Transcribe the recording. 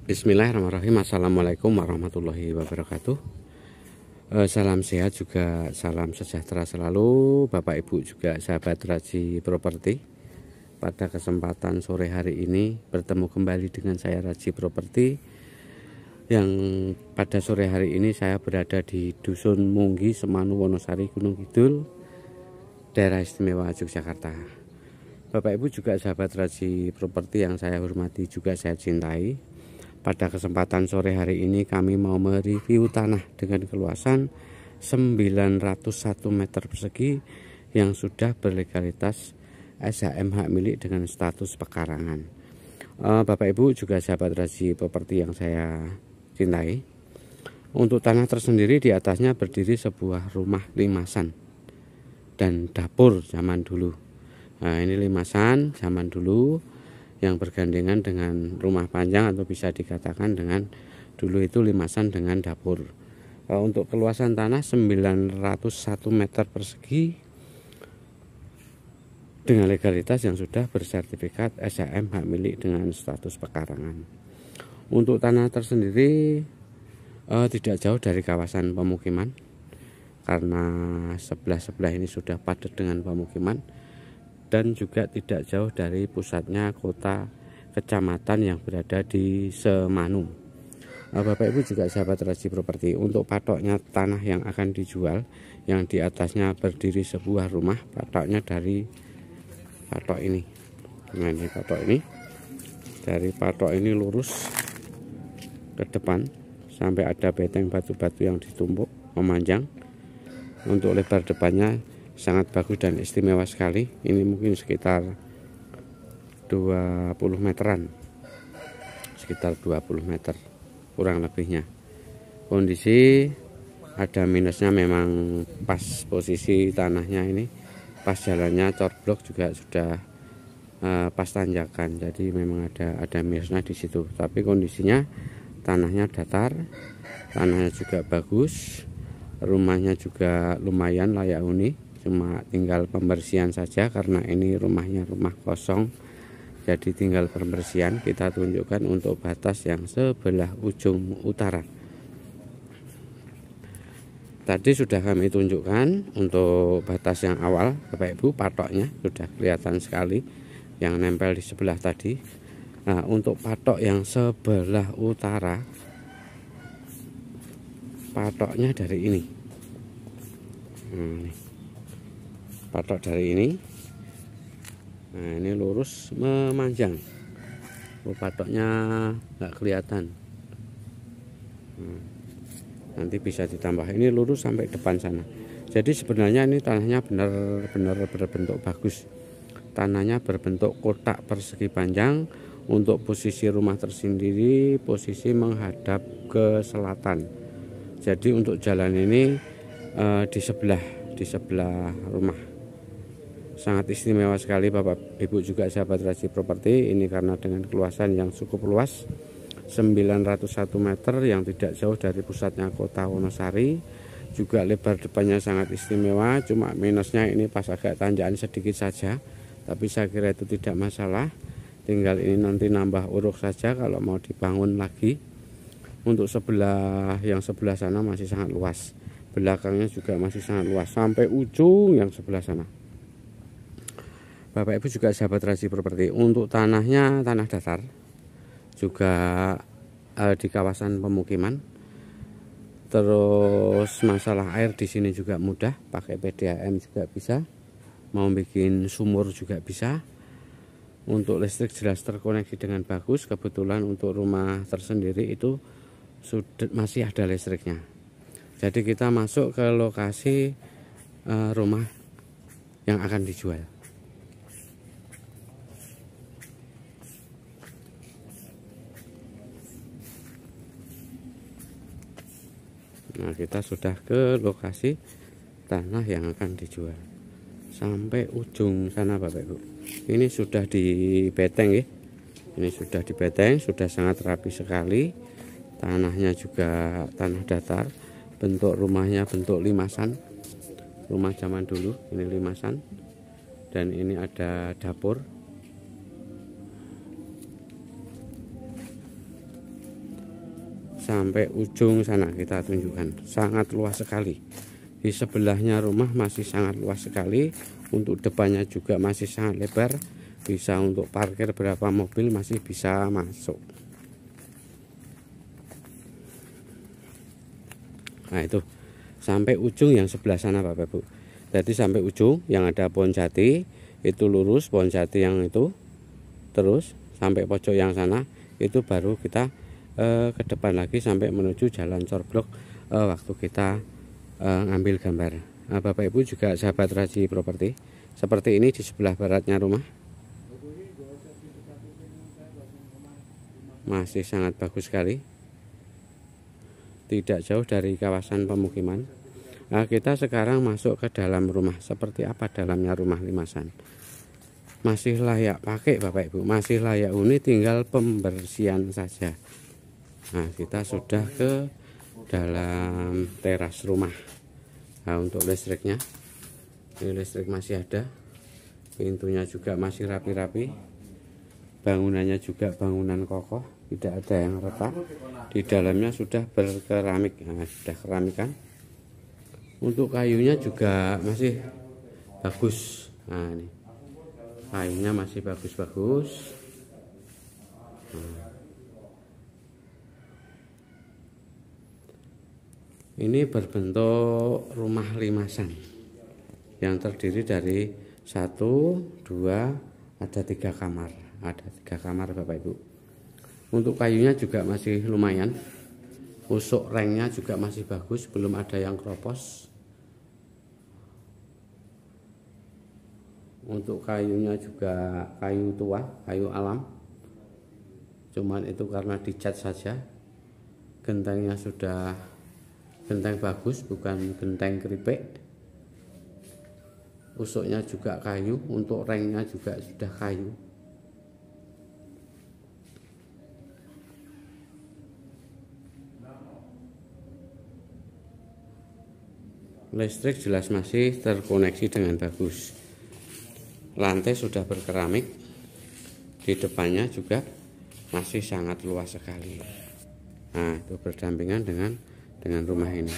Bismillahirrahmanirrahim. Assalamualaikum warahmatullahi wabarakatuh. Salam sehat juga salam sejahtera selalu Bapak Ibu juga sahabat Raji Properti. Pada kesempatan sore hari ini bertemu kembali dengan saya Raji Properti, yang pada sore hari ini saya berada di Dusun Munggi, Semanu, Wonosari, Gunung Kidul, daerah istimewa Yogyakarta. Bapak Ibu juga sahabat Raji Properti yang saya hormati juga saya cintai. Pada kesempatan sore hari ini kami mau mereview tanah dengan keluasan 901 meter persegi yang sudah berlegalitas SHM hak milik dengan status pekarangan. Bapak Ibu juga sahabat Raji Properti yang saya cintai, untuk tanah tersendiri di atasnya berdiri sebuah rumah limasan dan dapur zaman dulu. Nah, ini limasan zaman dulu yang bergandengan dengan rumah panjang, atau bisa dikatakan dengan dulu itu limasan dengan dapur. Untuk keluasan tanah 901 meter persegi dengan legalitas yang sudah bersertifikat SHM hak milik dengan status pekarangan. Untuk tanah tersendiri tidak jauh dari kawasan pemukiman, karena sebelah-sebelah ini sudah padat dengan pemukiman, dan juga tidak jauh dari pusatnya kota kecamatan yang berada di Semanu. Bapak Ibu juga sahabat Raji Properti, untuk patoknya tanah yang akan dijual yang di atasnya berdiri sebuah rumah, patoknya dari patok ini. Nah, ini patok ini, dari patok ini lurus ke depan sampai ada beteng batu-batu yang ditumpuk memanjang. Untuk lebar depannya sangat bagus dan istimewa sekali. Ini mungkin sekitar 20 meteran, sekitar 20 meter kurang lebihnya. Kondisi ada minusnya, memang pas posisi tanahnya ini, pas jalannya corblok juga sudah pas tanjakan, jadi memang ada minusnya di situ. Tapi kondisinya tanahnya datar, tanahnya juga bagus, rumahnya juga lumayan layak huni. Cuma tinggal pembersihan saja, karena ini rumahnya rumah kosong, jadi tinggal pembersihan. Kita tunjukkan untuk batas yang sebelah ujung utara. Tadi sudah kami tunjukkan untuk batas yang awal, Bapak Ibu, patoknya sudah kelihatan sekali yang nempel di sebelah tadi. Nah, untuk patok yang sebelah utara, patoknya dari ini. Ini patok dari ini. Nah, ini lurus memanjang. Patoknya nggak kelihatan. Nanti bisa ditambah. Ini lurus sampai depan sana. Jadi sebenarnya ini tanahnya benar-benar berbentuk bagus. Tanahnya berbentuk kotak persegi panjang. Untuk posisi rumah tersendiri posisi menghadap ke selatan. Jadi untuk jalan ini di sebelah rumah. Sangat istimewa sekali Bapak Ibu juga sahabat Raji Properti. Ini karena dengan keluasan yang cukup luas 901 meter yang tidak jauh dari pusatnya kota Wonosari. Juga lebar depannya sangat istimewa. Cuma minusnya ini pas agak tanjakan sedikit saja, tapi saya kira itu tidak masalah. Tinggal ini nanti nambah uruk saja kalau mau dibangun lagi. Untuk yang sebelah sana masih sangat luas, belakangnya juga masih sangat luas sampai ujung yang sebelah sana. Bapak Ibu juga sahabat Raji Properti, untuk tanahnya tanah datar, juga di kawasan pemukiman. Terus masalah air di sini juga mudah, pakai PDAM juga bisa, mau bikin sumur juga bisa. Untuk listrik jelas terkoneksi dengan bagus. Kebetulan untuk rumah tersendiri itu masih ada listriknya. Jadi kita masuk ke lokasi rumah yang akan dijual. Nah, kita sudah ke lokasi tanah yang akan dijual sampai ujung sana Bapak Ibu. Ini sudah dibeteng ya. Ini sudah dibeteng, sudah sangat rapi sekali. Tanahnya juga tanah datar. Bentuk rumahnya bentuk limasan. Rumah zaman dulu, ini limasan. Dan ini ada dapur. sampai ujung sana kita tunjukkan, sangat luas sekali. Di sebelahnya rumah masih sangat luas sekali, untuk depannya juga masih sangat lebar, bisa untuk parkir berapa mobil masih bisa masuk. Nah itu sampai ujung yang sebelah sana Bapak Ibu. Jadi sampai ujung yang ada pohon jati itu lurus, pohon jati yang itu terus sampai pojok yang sana, itu baru kita ke depan lagi sampai menuju jalan Corblok waktu kita ngambil gambar. Nah, Bapak Ibu juga sahabat Raji Properti, seperti ini di sebelah baratnya rumah masih sangat bagus sekali, tidak jauh dari kawasan pemukiman. Nah, kita sekarang masuk ke dalam rumah. Seperti apa dalamnya rumah Limasan? Masih layak pakai Bapak Ibu, masih layak huni, tinggal pembersihan saja. Nah, kita sudah ke dalam teras rumah. Nah, untuk listriknya, ini listrik masih ada, pintunya juga masih rapi-rapi, bangunannya juga bangunan kokoh, tidak ada yang retak. Di dalamnya sudah berkeramik, nah, sudah keramikan. Untuk kayunya juga masih bagus. Nah, ini kayunya masih bagus-bagus. Ini berbentuk rumah limasan yang terdiri dari 1, 2, ada 3 kamar. Ada 3 kamar Bapak Ibu. Untuk kayunya juga masih lumayan. Usuk rengnya juga masih bagus, belum ada yang keropos. Untuk kayunya juga kayu tua, kayu alam. Cuman itu karena dicat saja. Gentengnya sudah genteng bagus, bukan genteng keripik. Usuknya juga kayu, untuk rengnya juga sudah kayu. Listrik jelas masih terkoneksi dengan bagus. Lantai sudah berkeramik. Di depannya juga masih sangat luas sekali. Nah, itu berdampingan dengan rumah ini.